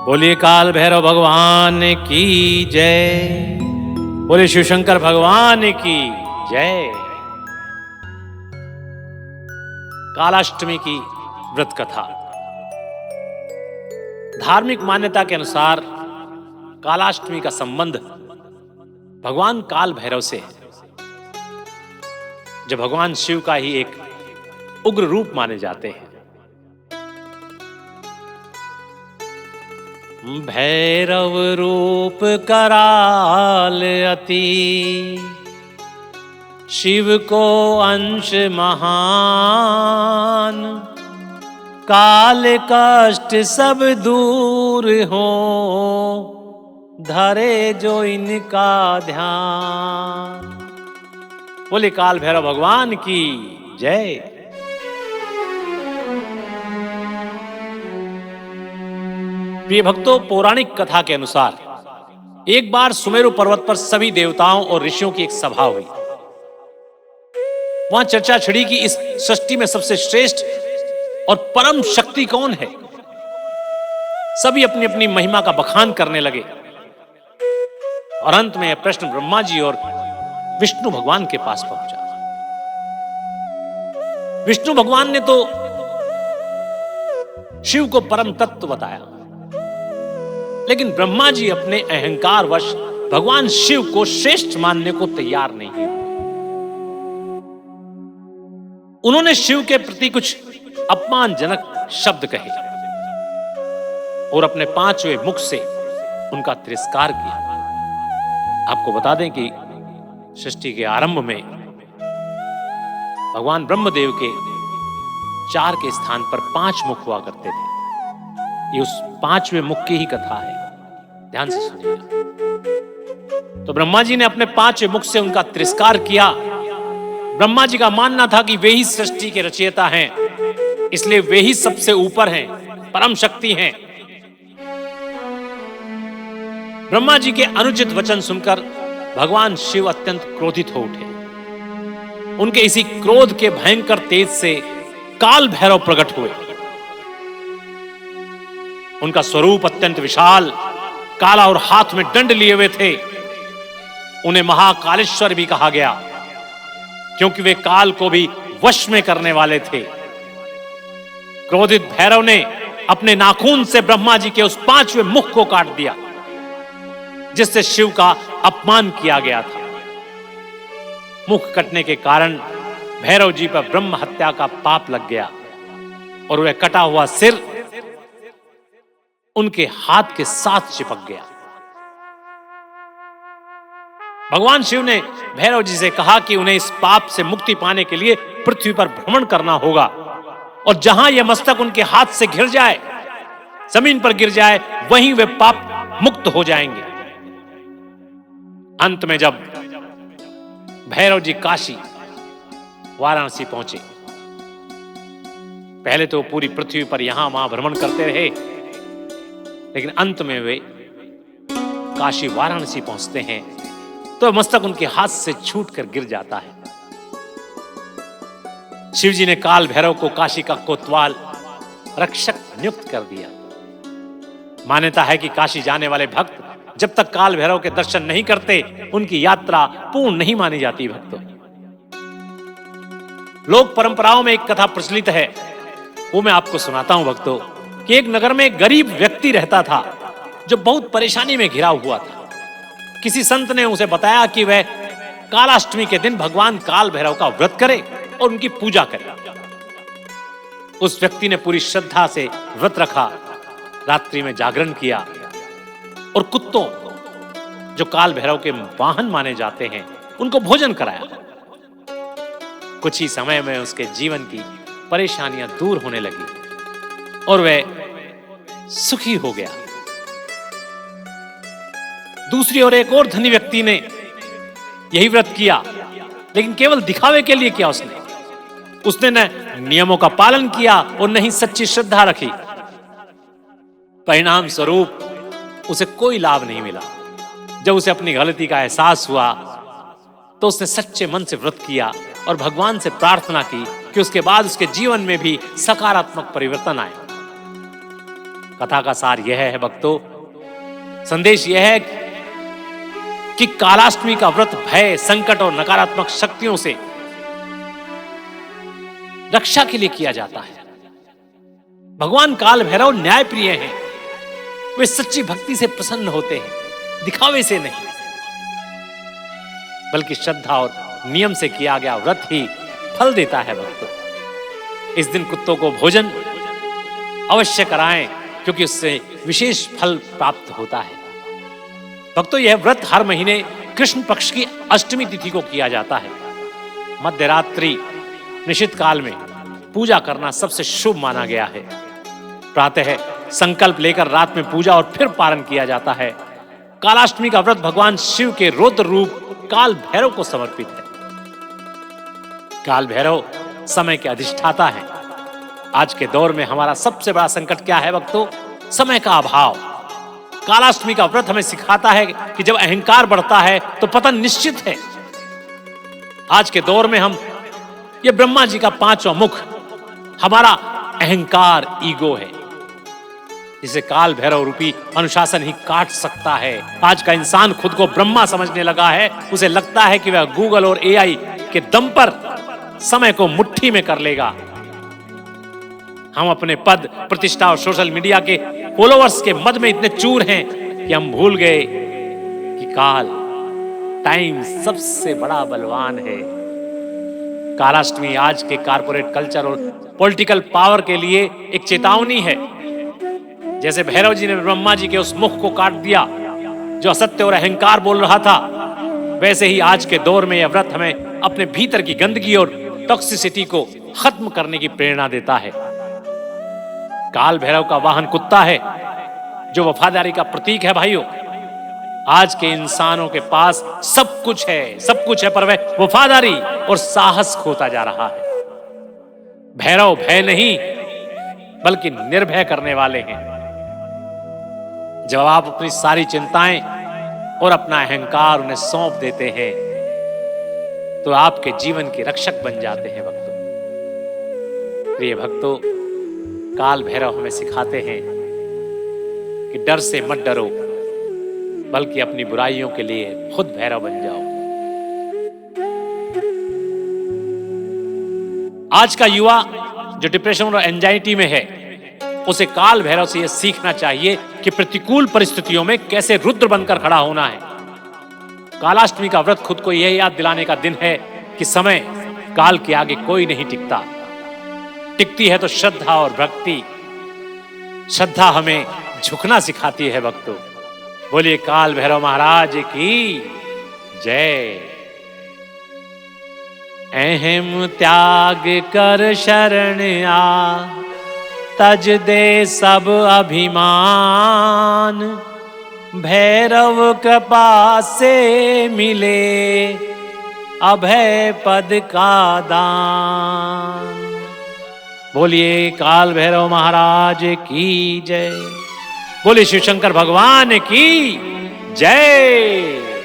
बोलिए काल भैरव भगवान की जय। बोले शिव शंकर भगवान की जय। कालाष्टमी की व्रत कथा। धार्मिक मान्यता के अनुसार कालाष्टमी का संबंध भगवान काल भैरव से है, जो भगवान शिव का ही एक उग्र रूप माने जाते हैं। भैरव रूप कराल अति, शिव को अंश महान। काल कष्ट सब दूर हो, धरे जो इनका ध्यान। बोले काल भैरव भगवान की जय। प्रिय भक्तों, पौराणिक कथा के अनुसार एक बार सुमेरु पर्वत पर सभी देवताओं और ऋषियों की एक सभा हुई। वहां चर्चा छिड़ी कि इस सृष्टि में सबसे श्रेष्ठ और परम शक्ति कौन है। सभी अपनी अपनी महिमा का बखान करने लगे और अंत में यह प्रश्न ब्रह्मा जी और विष्णु भगवान के पास पहुंचा। विष्णु भगवान ने तो शिव को परम तत्व बताया, लेकिन ब्रह्मा जी अपने अहंकार वश भगवान शिव को श्रेष्ठ मानने को तैयार नहीं हुए। उन्होंने शिव के प्रति कुछ अपमानजनक शब्द कहे और अपने पांचवें मुख से उनका तिरस्कार किया। आपको बता दें कि सृष्टि के आरंभ में भगवान ब्रह्मदेव के 4 के स्थान पर 5 मुख हुआ करते थे। ये उस 5वें मुख की ही कथा है, ध्यान से सुनिएगा। तो ब्रह्मा जी ने अपने 5वें मुख से उनका तिरस्कार किया। ब्रह्मा जी का मानना था कि वे ही सृष्टि के रचयिता हैं, इसलिए वे ही सबसे ऊपर हैं, परम शक्ति हैं। ब्रह्मा जी के अनुचित वचन सुनकर भगवान शिव अत्यंत क्रोधित हो उठे। उनके इसी क्रोध के भयंकर तेज से काल भैरव प्रकट हुए। उनका स्वरूप अत्यंत विशाल, काला और हाथ में दंड लिए हुए थे। उन्हें महाकालेश्वर भी कहा गया, क्योंकि वे काल को भी वश में करने वाले थे। क्रोधित भैरव ने अपने नाखून से ब्रह्मा जी के उस 5वें मुख को काट दिया, जिससे शिव का अपमान किया गया था। मुख कटने के कारण भैरव जी पर ब्रह्म हत्या का पाप लग गया और वह कटा हुआ सिर उनके हाथ के साथ चिपक गया। भगवान शिव ने भैरव जी से कहा कि उन्हें इस पाप से मुक्ति पाने के लिए पृथ्वी पर भ्रमण करना होगा, और जहां यह मस्तक उनके हाथ से घिर जाए, जमीन पर गिर जाए, वहीं वे पाप मुक्त हो जाएंगे। अंत में जब भैरव जी काशी वाराणसी पहुंचे, पहले तो पूरी पृथ्वी पर यहां वहां भ्रमण करते रहे, लेकिन अंत में वे काशी वाराणसी पहुंचते हैं तो मस्तक उनके हाथ से छूटकर गिर जाता है। शिव जी ने काल भैरव को काशी का कोतवाल रक्षक नियुक्त कर दिया। मान्यता है कि काशी जाने वाले भक्त जब तक काल भैरव के दर्शन नहीं करते, उनकी यात्रा पूर्ण नहीं मानी जाती। भक्तों, लोक परंपराओं में एक कथा प्रचलित है, वो मैं आपको सुनाता हूं भक्तों, कि एक नगर में एक गरीब व्यक्ति रहता था जो बहुत परेशानी में घिरा हुआ था। किसी संत ने उसे बताया कि वह कालाष्टमी के दिन भगवान काल भैरव का व्रत करे और उनकी पूजा करे। उस व्यक्ति ने पूरी श्रद्धा से व्रत रखा, रात्रि में जागरण किया और कुत्तों, जो काल भैरव के वाहन माने जाते हैं, उनको भोजन कराया। कुछ ही समय में उसके जीवन की परेशानियां दूर होने लगी और वह सुखी हो गया। दूसरी ओर एक और धनी व्यक्ति ने यही व्रत किया, लेकिन केवल दिखावे के लिए किया। उसने न नियमों का पालन किया और न ही सच्ची श्रद्धा रखी। परिणाम स्वरूप उसे कोई लाभ नहीं मिला। जब उसे अपनी गलती का एहसास हुआ तो उसने सच्चे मन से व्रत किया और भगवान से प्रार्थना की कि उसके बाद उसके जीवन में भी सकारात्मक परिवर्तन आए। कथा का सार यह है भक्तों, संदेश यह है कि कालाष्टमी का व्रत भय, संकट और नकारात्मक शक्तियों से रक्षा के लिए किया जाता है। भगवान काल भैरव न्याय प्रिय हैं। वे सच्ची भक्ति से प्रसन्न होते हैं, दिखावे से नहीं, बल्कि श्रद्धा और नियम से किया गया व्रत ही फल देता है भक्तों। इस दिन कुत्तों को भोजन अवश्य कराएं, क्योंकि उससे विशेष फल प्राप्त होता है। भक्तों, यह व्रत हर महीने कृष्ण पक्ष की अष्टमी तिथि को किया जाता है। मध्यरात्रि निश्चित काल में पूजा करना सबसे शुभ माना गया है। प्रातः संकल्प लेकर रात में पूजा और फिर पारण किया जाता है। कालाष्टमी का व्रत भगवान शिव के रौद्र रूप काल भैरव को समर्पित है। काल भैरव समय के अधिष्ठाता है। आज के दौर में हमारा सबसे बड़ा संकट क्या है भक्तों? समय का अभाव। कालाष्टमी का व्रत हमें सिखाता है कि जब अहंकार बढ़ता है तो पतन निश्चित है। आज के दौर में हम ये ब्रह्मा जी का पांचवा मुख हमारा अहंकार, ईगो है, जिसे काल भैरव रूपी अनुशासन ही काट सकता है। आज का इंसान खुद को ब्रह्मा समझने लगा है। उसे लगता है कि वह गूगल और एआई के दम पर समय को मुट्ठी में कर लेगा। हम अपने पद, प्रतिष्ठा और सोशल मीडिया के फॉलोअर्स के मद में इतने चूर हैं कि हम भूल गए कि काल, टाइम सबसे बड़ा बलवान है। कालाष्टमी आज के कारपोरेट कल्चर और पॉलिटिकल पावर के लिए एक चेतावनी है। जैसे भैरव जी ने ब्रह्मा जी के उस मुख को काट दिया जो असत्य और अहंकार बोल रहा था, वैसे ही आज के दौर में यह व्रत हमें अपने भीतर की गंदगी और टॉक्सिसिटी को खत्म करने की प्रेरणा देता है। काल भैरव का वाहन कुत्ता है, जो वफादारी का प्रतीक है। भाइयों, आज के इंसानों के पास सब कुछ है, पर वह वफादारी और साहस खोता जा रहा है। भैरव भय नहीं बल्कि निर्भय करने वाले हैं। जब आप अपनी सारी चिंताएं और अपना अहंकार उन्हें सौंप देते हैं तो आपके जीवन के रक्षक बन जाते हैं भक्तों। प्रिय भक्तों, काल भैरव हमें सिखाते हैं कि डर से मत डरो, बल्कि अपनी बुराइयों के लिए खुद भैरव बन जाओ। आज का युवा जो डिप्रेशन और एंजाइटी में है, उसे काल भैरव से यह सीखना चाहिए कि प्रतिकूल परिस्थितियों में कैसे रुद्र बनकर खड़ा होना है। कालाष्टमी का व्रत खुद को यह याद दिलाने का दिन है कि समय काल के आगे कोई नहीं टिकता। टिकती है तो श्रद्धा और भक्ति। श्रद्धा हमें झुकना सिखाती है भक्तों। बोलिए काल भैरव महाराज की जय। अहम त्याग कर शरण आ, तज दे सब अभिमान। भैरव कृपा से मिले अभय पद का दान। बोलिए काल भैरव महाराज की जय। बोलिए शिव शंकर भगवान की जय।